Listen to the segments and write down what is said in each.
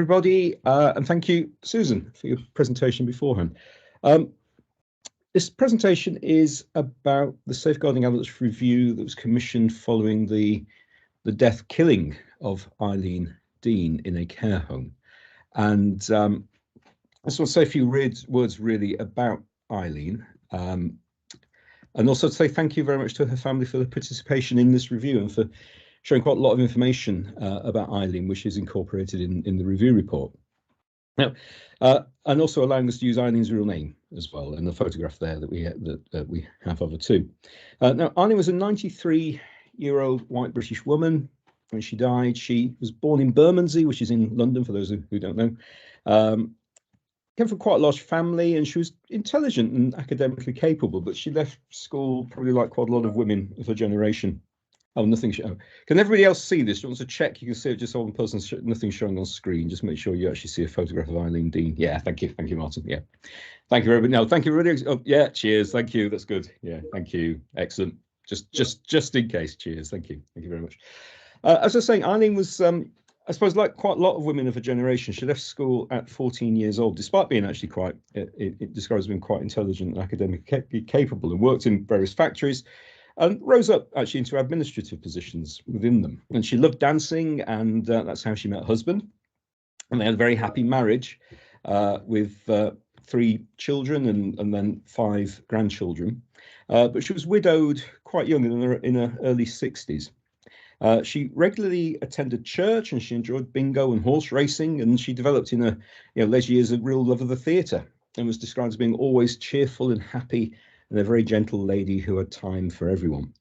Everybody, and thank you, Susan, for your presentation beforehand. This presentation is about the Safeguarding Adults review that was commissioned following the death killing of Eileen Dean in a care home. And I just want to say a few words really about Eileen, and also to say thank you very much to her family for the participation in this review and for showing quite a lot of information about Eileen, which is incorporated in the review report. Now, and also allowing us to use Eileen's real name as well, and the photograph there that we have of her too. Now, Eileen was a 93-year-old white British woman when she died. She was born in Bermondsey, which is in London, for those who don't know. Came from quite a large family, and she was intelligent and academically capable, but she left school probably like quite a lot of women of her generation. Oh, nothing. Can everybody else see this? Do you want to check? You can see it just on person. Nothing showing on screen. Just make sure you actually see a photograph of Eileen Dean. Yeah, thank you, Martin. Yeah, thank you, everybody. No, thank you, everybody. Oh, yeah, cheers. Thank you. That's good. Yeah, thank you. Excellent. Just in case. Cheers. Thank you. Thank you very much. As I was saying, Eileen was, I suppose, like quite a lot of women of her generation, she left school at 14 years old, despite being actually quite, it describes being quite intelligent and academically capable, and worked in various factories. And rose up actually into administrative positions within them. And she loved dancing, and that's how she met her husband. And they had a very happy marriage with 3 children and then 5 grandchildren. But she was widowed quite young, in her early 60s. She regularly attended church, and she enjoyed bingo and horse racing, and she developed in her leisure years a real love of the theatre, and was described as being always cheerful and happy, and a very gentle lady who had time for everyone.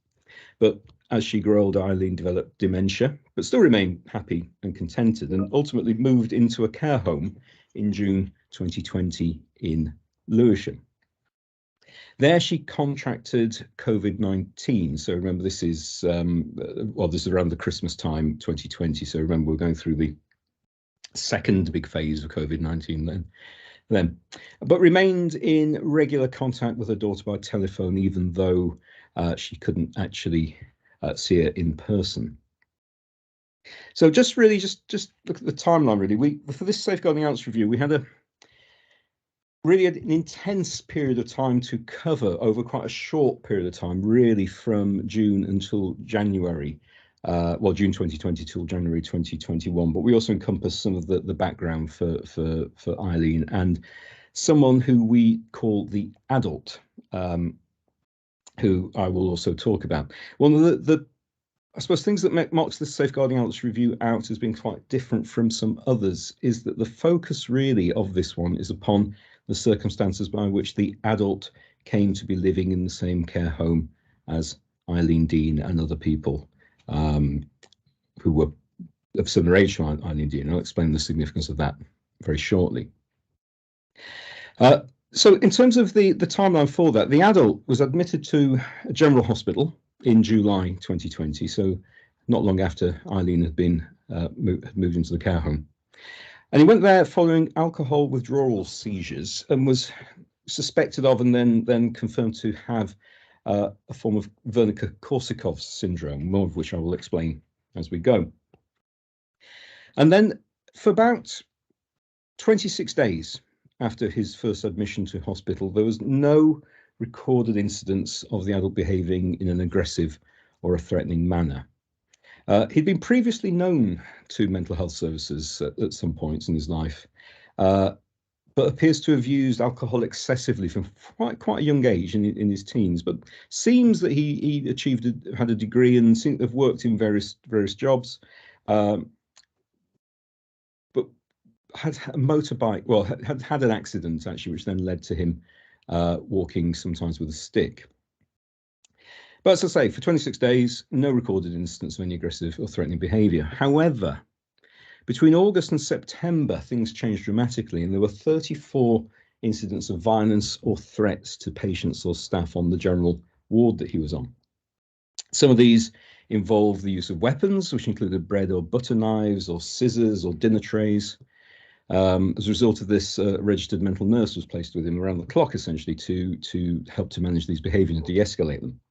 But as she grew older, Eileen developed dementia, but still remained happy and contented, and ultimately moved into a care home in June 2020 in Lewisham. There she contracted COVID-19. So remember, this is this is around the Christmas time, 2020. So remember, we're going through the second big phase of COVID-19 then, but remained in regular contact with her daughter by telephone, even though she couldn't actually see her in person. So just look at the timeline. Really, for this Safeguarding Adults review, we had an intense period of time to cover over quite a short period of time, really from June until January. June 2020 till January 2021, but we also encompass some of the background for Eileen, and someone who we call the adult, who I will also talk about. One of the I suppose things that marks the Safeguarding Adults review out as being quite different from some others is that the focus really of this one is upon the circumstances by which the adult came to be living in the same care home as Eileen Dean and other people who were of similar age to Eileen Dean. I'll explain the significance of that very shortly. So in terms of the timeline for that, the adult was admitted to a general hospital in July 2020, so not long after Eileen had been moved into the care home. And he went there following alcohol withdrawal seizures, and was suspected of and then confirmed to have a form of Wernicke-Korsakoff Syndrome, more of which I will explain as we go. And then for about 26 days after his first admission to hospital, there was no recorded incidents of the adult behaving in an aggressive or a threatening manner. He'd been previously known to mental health services at some points in his life, but appears to have used alcohol excessively from quite a young age in his teens. But seems that he had a degree and seemed to have worked in various jobs, but had a motorbike. Well, had an accident actually, which then led to him walking sometimes with a stick. But as I say, for 26 days, no recorded incidents of any aggressive or threatening behaviour. However, between August and September, things changed dramatically, and there were 34 incidents of violence or threats to patients or staff on the general ward that he was on. Some of these involved the use of weapons, which included bread or butter knives or scissors or dinner trays. As a result of this, a registered mental nurse was placed with him around the clock, essentially, to help to manage these behaviours and de-escalate them.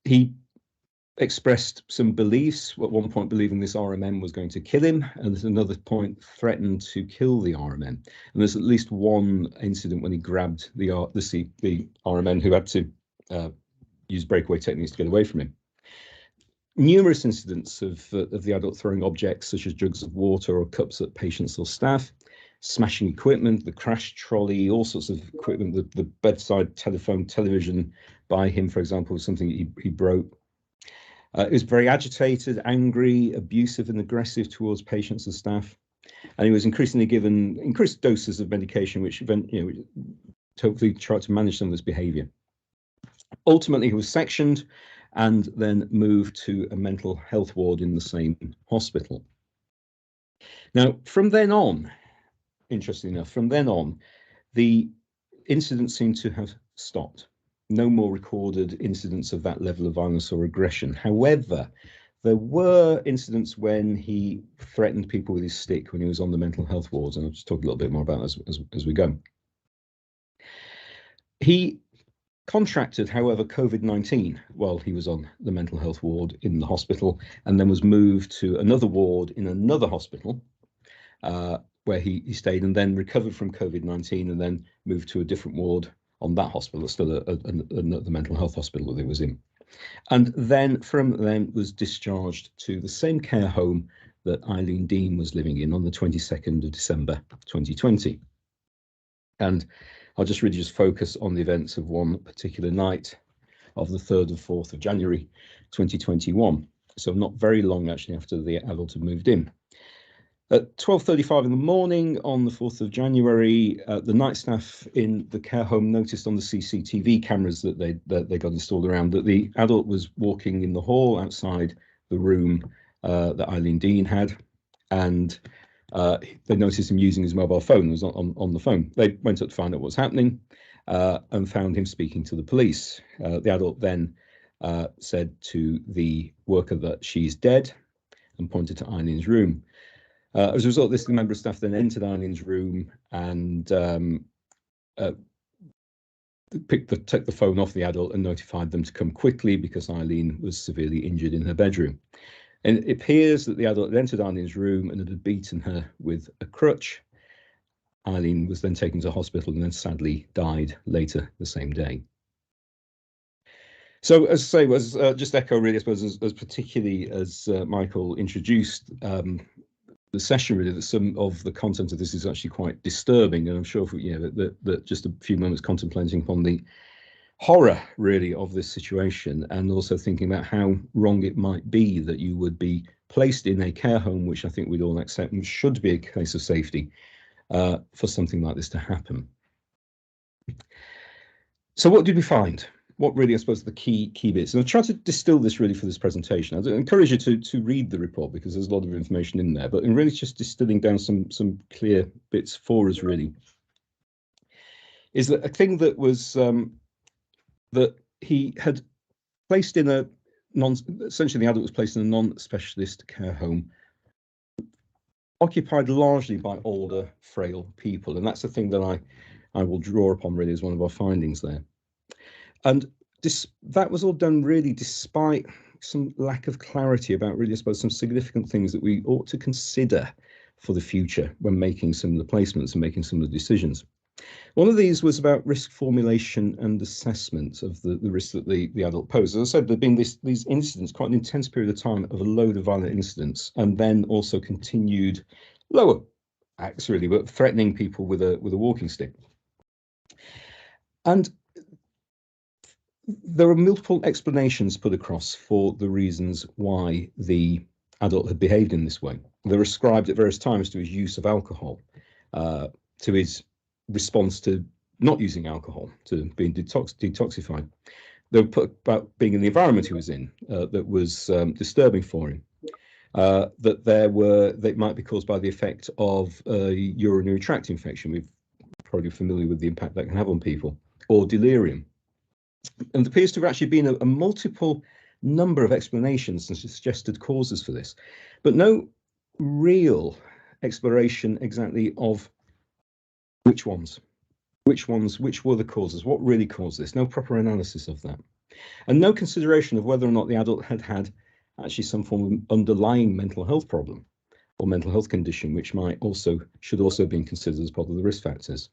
He expressed some beliefs, at one point believing this RMN was going to kill him, and at another point threatened to kill the RMN. And there's at least one incident when he grabbed the RMN, who had to use breakaway techniques to get away from him. Numerous incidents of the adult throwing objects such as jugs of water or cups at patients or staff, smashing equipment, the crash trolley, all sorts of equipment, the bedside telephone, television by him, for example, was something he broke. He was very agitated, angry, abusive and aggressive towards patients and staff. And he was increasingly given increased doses of medication, which hopefully tried to manage some of this behaviour. Ultimately, he was sectioned and then moved to a mental health ward in the same hospital. Now, from then on, interestingly enough, from then on, the incident seemed to have stopped. No more recorded incidents of that level of violence or aggression. However, there were incidents when he threatened people with his stick when he was on the mental health wards, and I'll just talk a little bit more about that as we go. He contracted, however, COVID-19 while he was on the mental health ward in the hospital, and then was moved to another ward in another hospital where he stayed, and then recovered from COVID-19 and then moved to a different ward on that hospital, still the mental health hospital that he was in. And then from then was discharged to the same care home that Eileen Dean was living in on the 22nd of December 2020. And I'll just really focus on the events of one particular night of the 3rd and 4th of January 2021. So not very long actually after the adult had moved in. At 12:35 in the morning on the 4th of January, the night staff in the care home noticed on the CCTV cameras that they got installed around that the adult was walking in the hall outside the room that Eileen Dean had, and they noticed him using his mobile phone. He was on the phone. They went up to find out what was happening and found him speaking to the police. The adult then said to the worker that she's dead and pointed to Eileen's room. As a result of this, the member of staff then entered Eileen's room and took the phone off the adult and notified them to come quickly because Eileen was severely injured in her bedroom. And it appears that the adult had entered Eileen's room and had beaten her with a crutch. Eileen was then taken to hospital and then sadly died later the same day. So, as I say, was just echo really, I suppose, as particularly as Michael introduced the session, really, that some of the content of this is actually quite disturbing, and I'm sure that just a few moments contemplating upon the horror really of this situation, and also thinking about how wrong it might be that you would be placed in a care home, which I think we'd all accept and should be a case of safety, for something like this to happen. So what did we find? What really, I suppose, are the key bits? And I've tried to distill this really for this presentation. I'd encourage you to read the report because there's a lot of information in there, but in really just distilling down some clear bits for us really, is that a thing that was that he had placed in essentially the adult was placed in a non-specialist care home occupied largely by older, frail people. And that's the thing that I will draw upon really as one of our findings there. And that was all done really despite some lack of clarity about really, I suppose, some significant things that we ought to consider for the future when making some of the placements and making some of the decisions. One of these was about risk formulation and assessment of the risk that the adult posed. As I said, there'd been these incidents, quite an intense period of time of a load of violent incidents, and then also continued lower acts really, but threatening people with a walking stick. And there are multiple explanations put across for the reasons why the adult had behaved in this way. They're ascribed at various times to his use of alcohol, to his response to not using alcohol, to being detoxified. They were put about being in the environment he was in that was disturbing for him. That they might be caused by the effect of a urinary tract infection. We're probably familiar with the impact that can have on people, or delirium. And there appears to have actually been a multiple number of explanations and suggested causes for this, but no real exploration exactly of which were the causes, what really caused this, no proper analysis of that. and no consideration of whether or not the adult had actually some form of underlying mental health problem or mental health condition, which should also have been considered as part of the risk factors.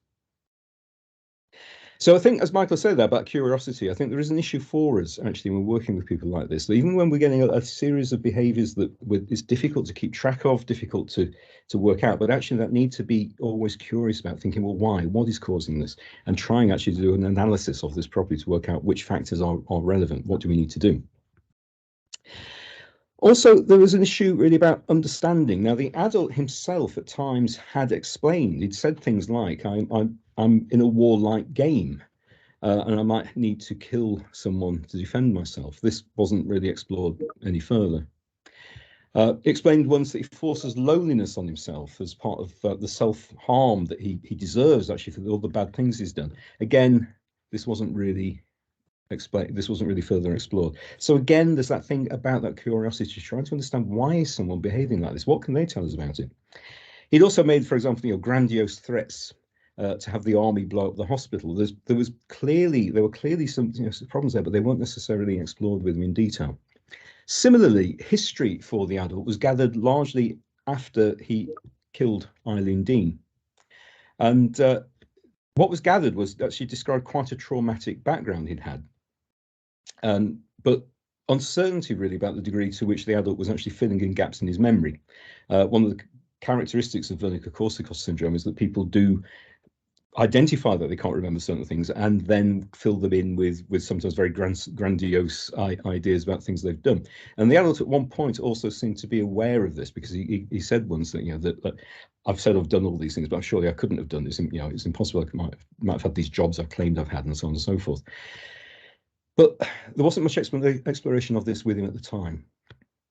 So I think, as Michael said there about curiosity, I think there is an issue for us actually when we're working with people like this. That even when we're getting a series of behaviours that it's difficult to keep track of, difficult to work out, but actually that need to be always curious about thinking, well, why? What is causing this? And trying actually to do an analysis of this properly to work out which factors are relevant. What do we need to do? Also, there was an issue really about understanding. Now, the adult himself at times had explained, he'd said things like, I'm in a warlike game, and I might need to kill someone to defend myself. This wasn't really explored any further. He explained once that he forces loneliness on himself as part of the self-harm that he deserves actually for all the bad things he's done. Again, this wasn't really further explored. So again, there's that thing about that curiosity, trying to understand why is someone behaving like this? What can they tell us about it? He'd also made, for example, grandiose threats to have the army blow up the hospital. There were clearly some problems there, but they weren't necessarily explored with him in detail. Similarly, history for the adult was gathered largely after he killed Eileen Dean, and what was gathered was that she described quite a traumatic background he'd had. But uncertainty really about the degree to which the adult was actually filling in gaps in his memory. One of the characteristics of Wernicke-Korsakoff Syndrome is that people do identify that they can't remember certain things and then fill them in with sometimes very grandiose ideas about things they've done. And the adult at one point also seemed to be aware of this, because he said once that that I've said I've done all these things, but surely I couldn't have done this. It's impossible. I might have had these jobs I've claimed I've had, and so on and so forth. But there wasn't much exploration of this with him at the time.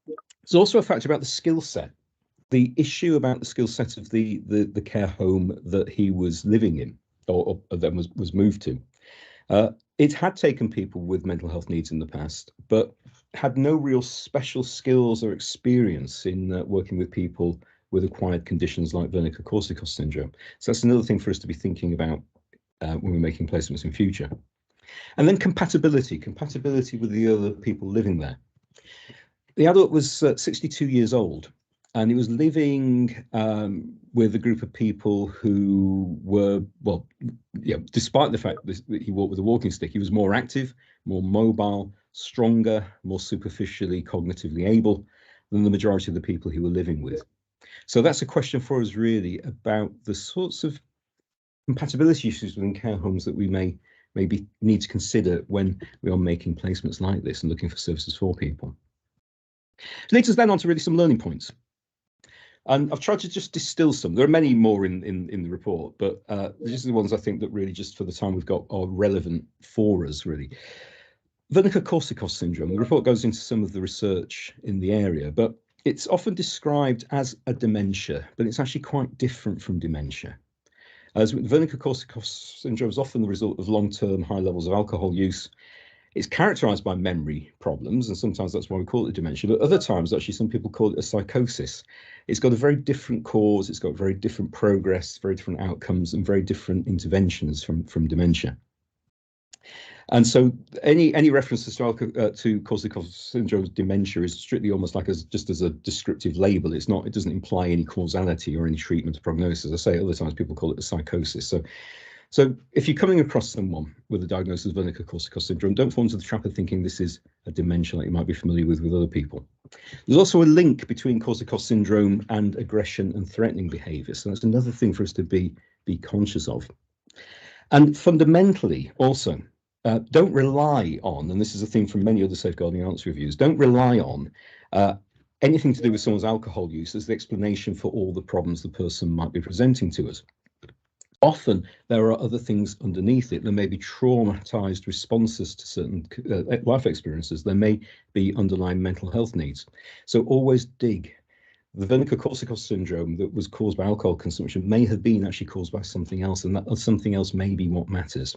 There's also a fact about the skill set. The issue about the skill set of the care home that he was living in, or then was moved to. It had taken people with mental health needs in the past, but had no real special skills or experience in working with people with acquired conditions like Wernicke-Korsakoff Syndrome. So that's another thing for us to be thinking about when we're making placements in future. And then compatibility with the other people living there. The adult was 62 years old, and he was living with a group of people who were, despite the fact that he walked with a walking stick, he was more active, more mobile, stronger, more superficially cognitively able than the majority of the people he were living with. So that's a question for us really about the sorts of compatibility issues within care homes that we maybe need to consider when we are making placements like this and looking for services for people. It leads us then on to really some learning points. And I've tried to just distill some. There are many more in the report, but these are the ones I think that really, just for the time we've got, are relevant for us, really. Wernicke-Korsakoff Syndrome, the report goes into some of the research in the area, but it's often described as a dementia, but it's actually quite different from dementia. As Wernicke-Korsakoff Syndrome is often the result of long-term high levels of alcohol use. It's characterized by memory problems, and sometimes that's why we call it dementia, but other times actually some people call it a psychosis. It's got a very different cause, it's got very different progress, very different outcomes, and very different interventions from dementia. And so any references to Korsakoff Syndrome's dementia is strictly almost like just as a descriptive label. It doesn't imply any causality or any treatment or prognosis. I say other times people call it a psychosis. So if you're coming across someone with a diagnosis of Wernicke-Korsakoff Syndrome, don't fall into the trap of thinking this is a dementia like you might be familiar with other people. There's also a link between Korsakoff Syndrome and aggression and threatening behaviour. So that's another thing for us to be conscious of. And fundamentally also, don't rely on, and this is a theme from many other safeguarding adults reviews, don't rely on anything to do with someone's alcohol use as the explanation for all the problems the person might be presenting to us. Often there are other things underneath it. There may be traumatized responses to certain life experiences. There may be underlying mental health needs. So always dig. The Wernicke-Korsakoff Syndrome that was caused by alcohol consumption may have been actually caused by something else, and that something else may be what matters.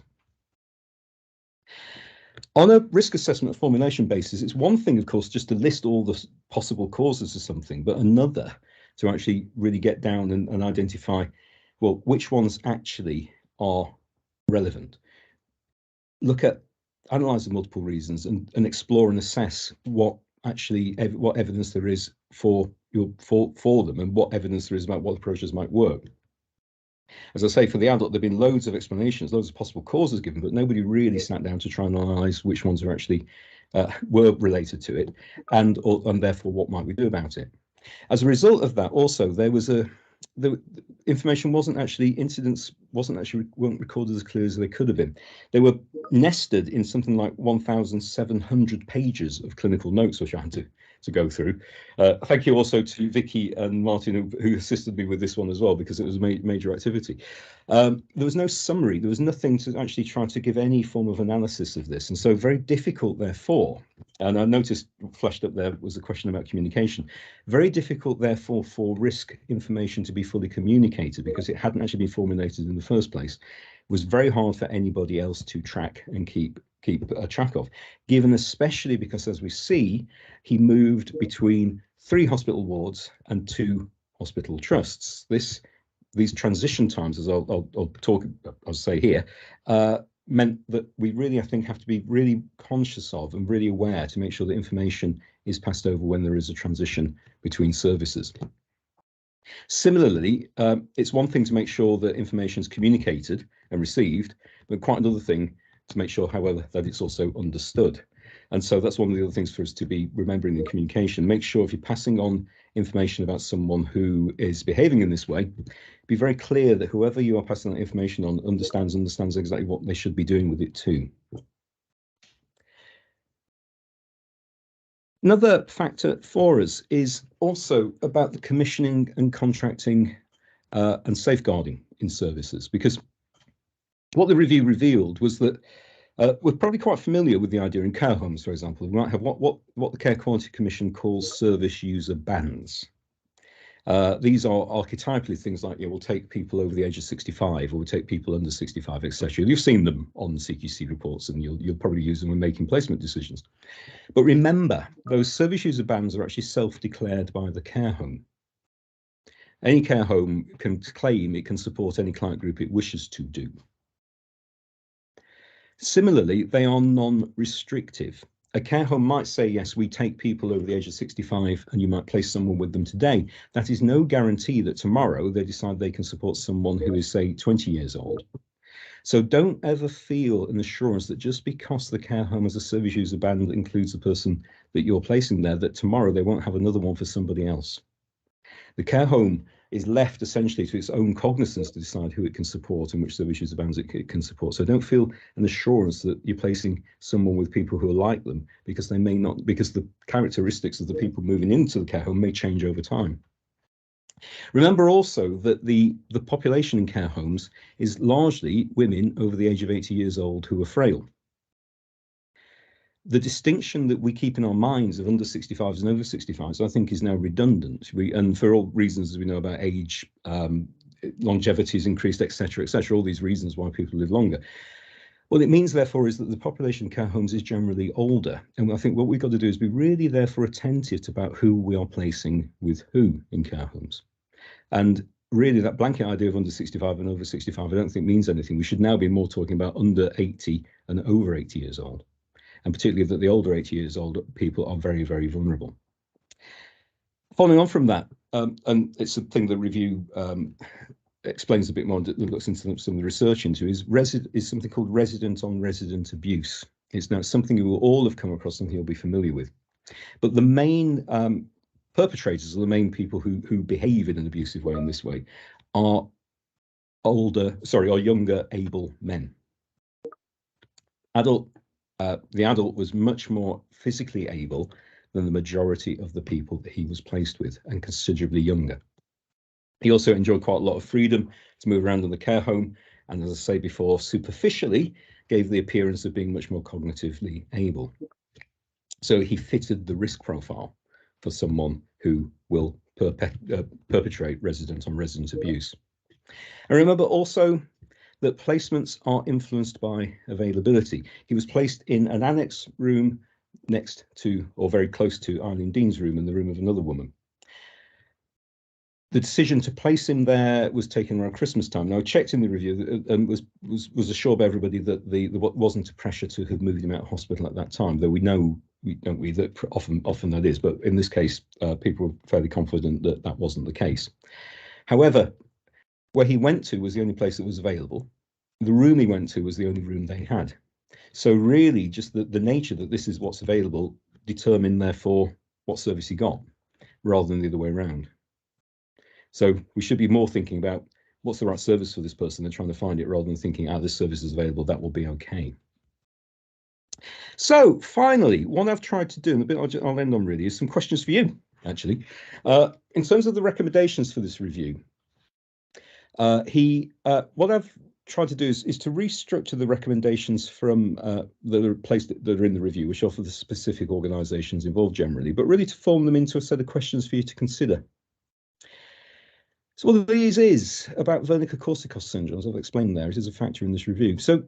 On a risk assessment formulation basis, it's one thing, of course, just to list all the possible causes of something, but another to actually really get down and identify, well, which ones actually are relevant. Look at analyze the multiple reasons and explore and assess what evidence there is for them, and what evidence there is about what approaches might work. As I say, for the adult, there have been loads of explanations, loads of possible causes given, but nobody really sat down to try and analyse which ones are actually were related to it, and therefore what might we do about it. As a result of that, also the information incidents weren't recorded as clear as they could have been. They were nested in something like 1,700 pages of clinical notes, which I had to go through. Thank you also to Vicky and Martin who assisted me with this one as well, because it was a major activity. There was no summary, there was nothing to actually try to give any form of analysis of this, and so very difficult therefore, and I noticed flashed up there was a question about communication, very difficult therefore for risk information to be fully communicated, because it hadn't actually been formulated in the first place. It was very hard for anybody else to track and keep track of, given especially because, as we see, he moved between 3 hospital wards and 2 hospital trusts. These transition times, as I'll say here, meant that we really, I think, have to be really conscious of and really aware to make sure that information is passed over when there is a transition between services. Similarly, it's one thing to make sure that information is communicated and received, but quite another thing to make sure, however, that it's also understood. And so that's one of the other things for us to be remembering in communication. Make sure if you're passing on information about someone who is behaving in this way, be very clear that whoever you are passing that information on understands exactly what they should be doing with it too. Another factor for us is also about the commissioning and contracting and safeguarding in services, because what the review revealed was that we're probably quite familiar with the idea in care homes, for example. We might have what the Care Quality Commission calls service user bans. These are archetypally things like, we'll take people over the age of 65, or we'll take people under 65, etc. You've seen them on CQC reports, and you'll probably use them when making placement decisions. But remember, those service user bans are actually self-declared by the care home. Any care home can claim it can support any client group it wishes to do. Similarly, they are non-restrictive. A care home might say, yes, we take people over the age of 65, and you might place someone with them today. That is no guarantee that tomorrow they decide they can support someone who is, say, 20 years old. So don't ever feel an assurance that just because the care home has a service user ban that includes the person that you're placing there, that tomorrow they won't have another one for somebody else. The care home is left essentially to its own cognizance to decide who it can support and which service user bands it can support. So don't feel an assurance that you're placing someone with people who are like them, because they may not, because the characteristics of the people moving into the care home may change over time. Remember also that the population in care homes is largely women over the age of 80 years old who are frail. The distinction that we keep in our minds of under 65s and over 65s, I think, is now redundant. And for all reasons as we know about age, longevity is increased, etc., all these reasons why people live longer. What it means, therefore, is that the population in care homes is generally older. And I think what we've got to do is be really, therefore, attentive to about who we are placing with who in care homes. And really, that blanket idea of under 65 and over 65, I don't think means anything. We should now be more talking about under 80 and over 80 years old. And particularly that the older 80 years old people are very, very vulnerable. Following on from that, and it's a thing the review explains a bit more, that looks into some of the research into, is something called resident-on-resident abuse. It's now something you will all have come across, something you'll be familiar with. But the main perpetrators, or the main people who behave in an abusive way in this way, are younger, able men. The adult was much more physically able than the majority of the people that he was placed with, and considerably younger. He also enjoyed quite a lot of freedom to move around in the care home, and as I say before, superficially gave the appearance of being much more cognitively able. So he fitted the risk profile for someone who will perpetrate resident-on-resident abuse. And remember also that placements are influenced by availability. He was placed in an annex room next to, or very close to, Eileen Dean's room, and the room of another woman. The decision to place him there was taken around Christmas time. Now, I checked in the review and was assured by everybody that there wasn't a pressure to have moved him out of hospital at that time, though we know, don't we, that often that is. But in this case, people were fairly confident that that wasn't the case. However, where he went to was the only place that was available. The room he went to was the only room they had. So really, just the nature that this is what's available determined, therefore, what service he got, rather than the other way around. So we should be more thinking about what's the right service for this person and trying to find it, rather than thinking, this service is available, that will be okay. So finally, what I've tried to do, and the bit I'll end on really, is some questions for you, actually. In terms of the recommendations for this review, what I've tried to do is to restructure the recommendations from that are in the review, which offer the specific organisations involved generally, but really to form them into a set of questions for you to consider. So one of these is about Wernicke-Korsakoff Syndrome, as I've explained there. It is a factor in this review. So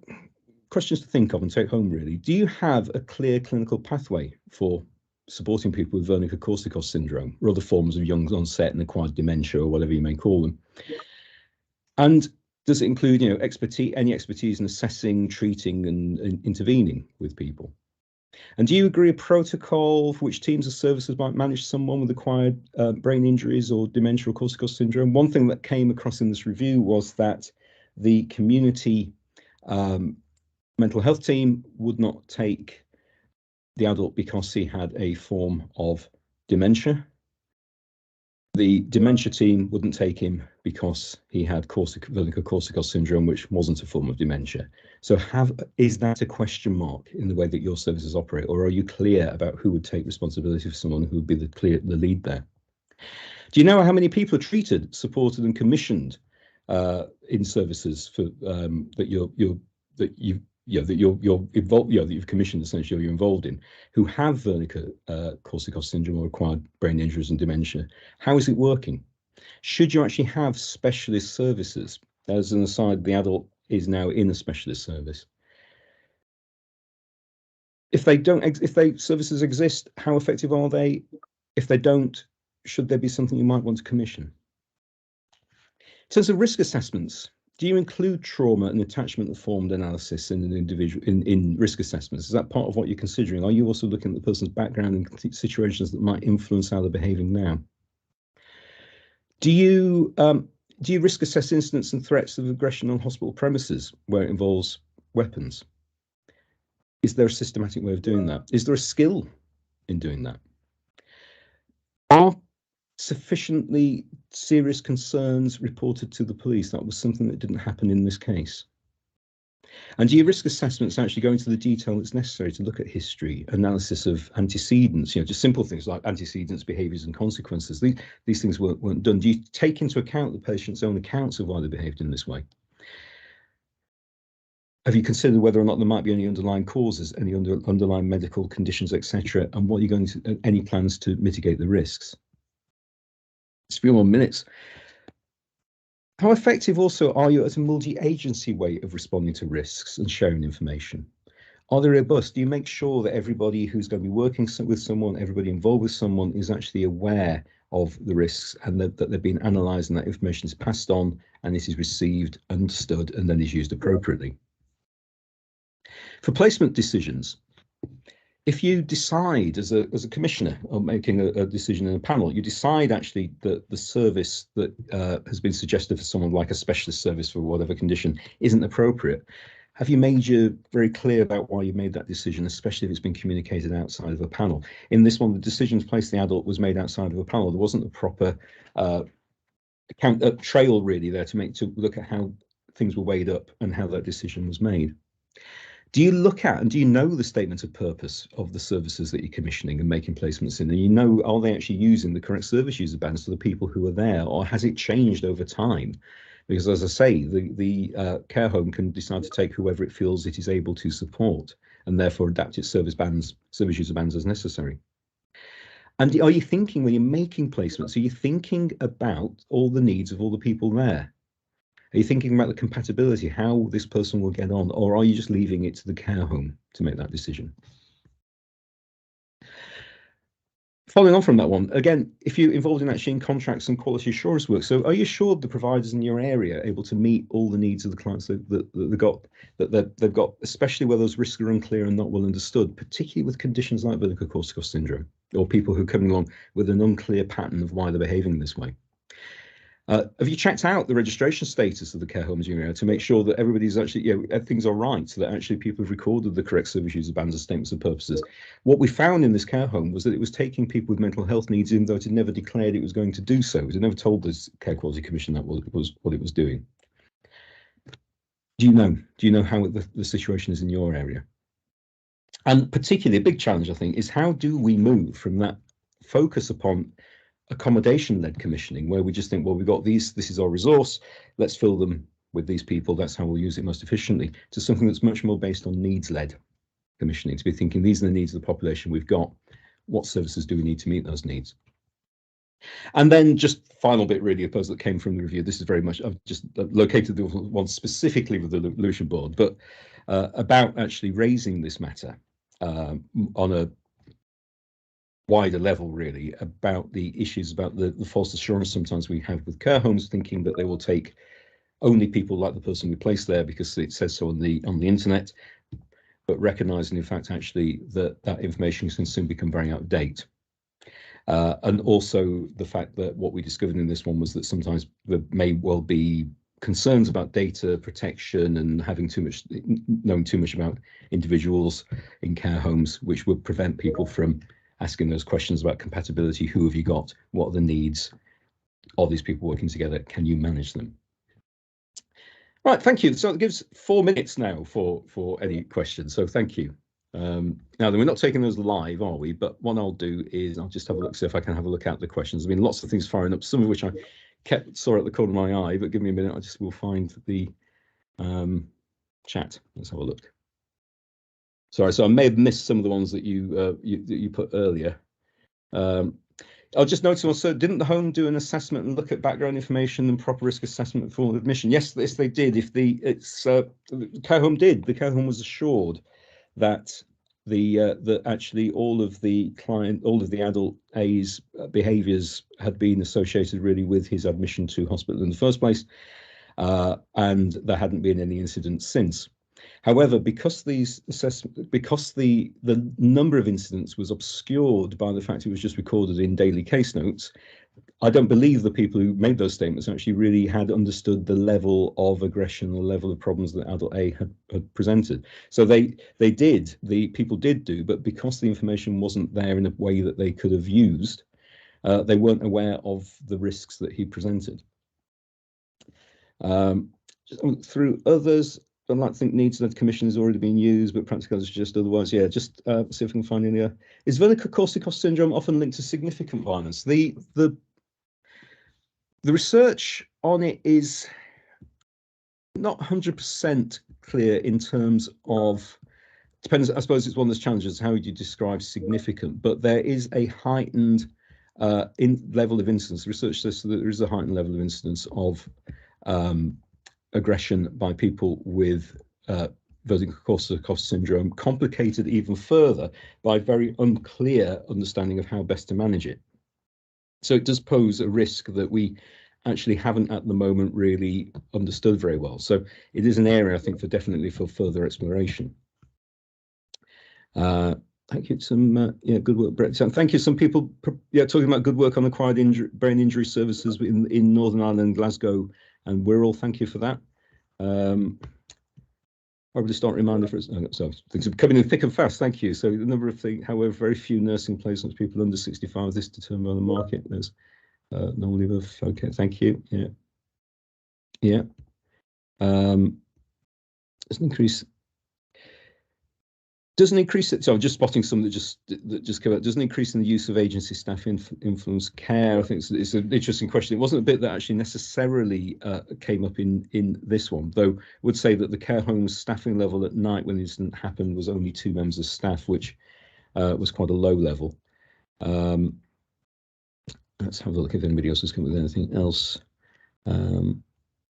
questions to think of and take home, really. Do you have a clear clinical pathway for supporting people with Wernicke-Korsakoff Syndrome or other forms of young onset and acquired dementia, or whatever you may call them? And does it include, any expertise in assessing, treating, and intervening with people? And do you agree a protocol for which teams or services might manage someone with acquired brain injuries or dementia or Korsakoff syndrome? One thing that came across in this review was that the community mental health team would not take the adult because he had a form of dementia. The dementia team wouldn't take him because he had Wernicke-Korsakoff syndrome, which wasn't a form of dementia. So is that a question mark in the way that your services operate, or are you clear about who would take responsibility for someone who would be the lead there? Do you know how many people are treated, supported, and commissioned in services for that you've commissioned, essentially, or you're involved in, who have Wernicke-Korsakoff syndrome or acquired brain injuries and dementia? How is it working? Should you actually have specialist services? As an aside, the adult is now in a specialist service. If services exist, how effective are they? If they don't, should there be something you might want to commission? In terms of risk assessments, do you include trauma and attachment-informed analysis in an individual in risk assessments? Is that part of what you're considering? Are you also looking at the person's background and situations that might influence how they're behaving now? Do you risk assess incidents and threats of aggression on hospital premises where it involves weapons? Is there a systematic way of doing that? Is there a skill in doing that? Are sufficiently serious concerns reported to the police? That was something that didn't happen in this case. And do your risk assessments actually go into the detail that's necessary to look at history, analysis of antecedents, just simple things like antecedents, behaviours and consequences? These things weren't done. Do you take into account the patient's own accounts of why they behaved in this way? Have you considered whether or not there might be any underlying causes, any underlying medical conditions, etc.? And what are you going to, any plans to mitigate the risks? Just a few more minutes. How effective also are you as a multi-agency way of responding to risks and sharing information? Are they robust? Do you make sure that everybody who's going to be working with someone, everybody involved with someone, is actually aware of the risks and that they're being analysed and that information is passed on and it is received, understood, and then is used appropriately? For placement decisions, if you decide as a commissioner or making a decision in a panel, you decide actually that the service that has been suggested for someone like a specialist service for whatever condition isn't appropriate, have you made you very clear about why you made that decision, especially if it's been communicated outside of a panel? In this one, the decision to place the adult was made outside of a panel. There wasn't a proper trail really there to look at how things were weighed up and how that decision was made. Do you look at and do you know the statement of purpose of the services that you're commissioning and making placements in? And are they actually using the correct service user bands for the people who are there, or has it changed over time? Because as I say, the care home can decide to take whoever it feels it is able to support and therefore adapt its service user bands as necessary. And are you thinking, when you're making placements, are you thinking about all the needs of all the people there? Are you thinking about the compatibility, how this person will get on, or are you just leaving it to the care home to make that decision? Following on from that one, again, if you're involved in actually in contracts and quality assurance work, so are you assured the providers in your area are able to meet all the needs of the clients they've got, especially where those risks are unclear and not well understood, particularly with conditions like Wernicke-Korsakoff syndrome, or people who are coming along with an unclear pattern of why they're behaving this way? Have you checked out the registration status of the care homes in your area to make sure that everybody's actually, everything's all right, so that actually people have recorded the correct service user bands and statements of purposes? What we found in this care home was that it was taking people with mental health needs, even though it had never declared it was going to do so. It had never told this Care Quality Commission that was what it was doing. Do you know how the situation is in your area? And particularly a big challenge, I think, is how do we move from that focus upon accommodation-led commissioning, where we just think, well, we've got these, this is our resource, let's fill them with these people, that's how we'll use it most efficiently, to something that's much more based on needs-led commissioning, to be thinking these are the needs of the population we've got, what services do we need to meet those needs? And then just final bit really, I suppose, that came from the review, this is very much, I've just located the one specifically with the Lewisham board, but about actually raising this matter on a wider level, really, about the issues about the false assurance sometimes we have with care homes, thinking that they will take only people like the person we place there because it says so on the internet, but recognizing in fact actually that information can soon become very out of date. And also the fact that what we discovered in this one was that sometimes there may well be concerns about data protection and having knowing too much about individuals in care homes, which would prevent people from asking those questions about compatibility. Who have you got? What are the needs? Are these people working together? Can you manage them? Right, thank you. So it gives 4 minutes now for any questions. So thank you. Now then, we're not taking those live, are we? But what I'll do is I'll just have a look, see if I can have a look at the questions. I mean, lots of things firing up, some of which I saw at the corner of my eye, but give me a minute, I just will find the chat. Let's have a look. Sorry, so I may have missed some of the ones that you put earlier. I'll just notice also, didn't the home do an assessment and look at background information and proper risk assessment for admission? Yes, they did. The care home did. The care home was assured that that actually all of the adult A's behaviours had been associated really with his admission to hospital in the first place, and there hadn't been any incidents since. However, because the number of incidents was obscured by the fact it was just recorded in daily case notes, I don't believe the people who made those statements actually really had understood the level of aggression, the level of problems that adult A had presented. So the people did do, but because the information wasn't there in a way that they could have used, they weren't aware of the risks that he presented. Through others, I'd like to think needs-led commission has already been used, but practical is just otherwise. Yeah, just see if we can find any. Is Wernicke-Korsakoff syndrome often linked to significant violence? The research on it is not 100% clear in terms of, depends, I suppose it's one of those challenges, how would you describe significant, but there is a heightened level of incidence. The research says that there is a heightened level of incidence of aggression by people with Wernicke-Korsakoff syndrome, complicated even further by very unclear understanding of how best to manage it. So it does pose a risk that we actually haven't at the moment really understood very well. So it is an area, I think, definitely for further exploration. Thank you. Some good work, Brett. So thank you. Some people talking about good work on acquired brain injury services in Northern Ireland, Glasgow and Wirral. Thank you for that. Probably start reminder for us. So things are coming in thick and fast. Thank you. So the number of things, however, very few nursing placements, people under 65. This determined by the market. There's normally above. Okay, thank you. Yeah. There's an increase. Doesn't increase it. So I'm just spotting some that just came out. Doesn't increase in the use of agency staff influence care. I think it's an interesting question. It wasn't a bit that actually necessarily came up in this one, though. I would say that the care home's staffing level at night when the incident happened was only 2 members of staff, which was quite a low level. Let's have a look if anybody else has come with anything else.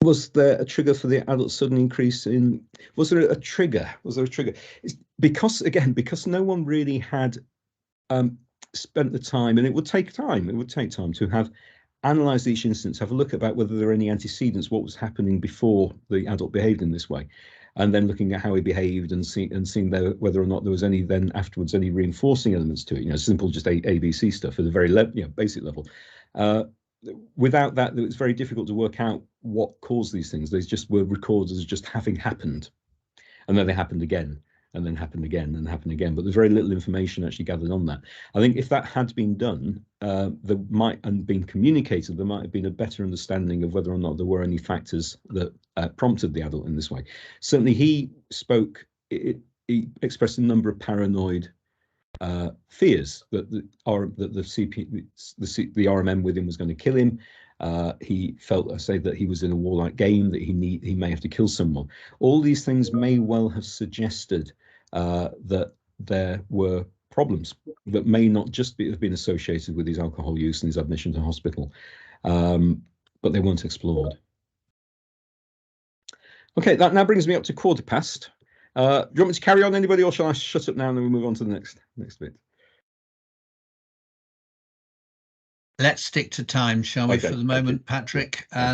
Was there a trigger for the adult sudden increase in? Was there a trigger? It's because no one really had spent the time, and it would take time to have analysed each instance, have a look about whether there are any antecedents, what was happening before the adult behaved in this way, and then looking at how he behaved and seeing whether or not there was any then afterwards any reinforcing elements to it. Simple just ABC stuff at a very basic level. Without that, it was very difficult to work out what caused these things. They just were recorded as just having happened, and then they happened again, and then happened again, and happened again. But there's very little information actually gathered on that. I think if that had been done, there might and been communicated, there might have been a better understanding of whether or not there were any factors that prompted the adult in this way. Certainly, he expressed a number of paranoid fears that the RMM with him was going to kill him. He felt, that he was in a warlike game, that he may have to kill someone. All these things may well have suggested that there were problems that may not just have been associated with his alcohol use and his admission to hospital, but they weren't explored. Okay, that now brings me up to 1:15. Do you want me to carry on, anybody, or shall I shut up now and then we move on to the next bit? Let's stick to time, shall we, for the moment, Patrick?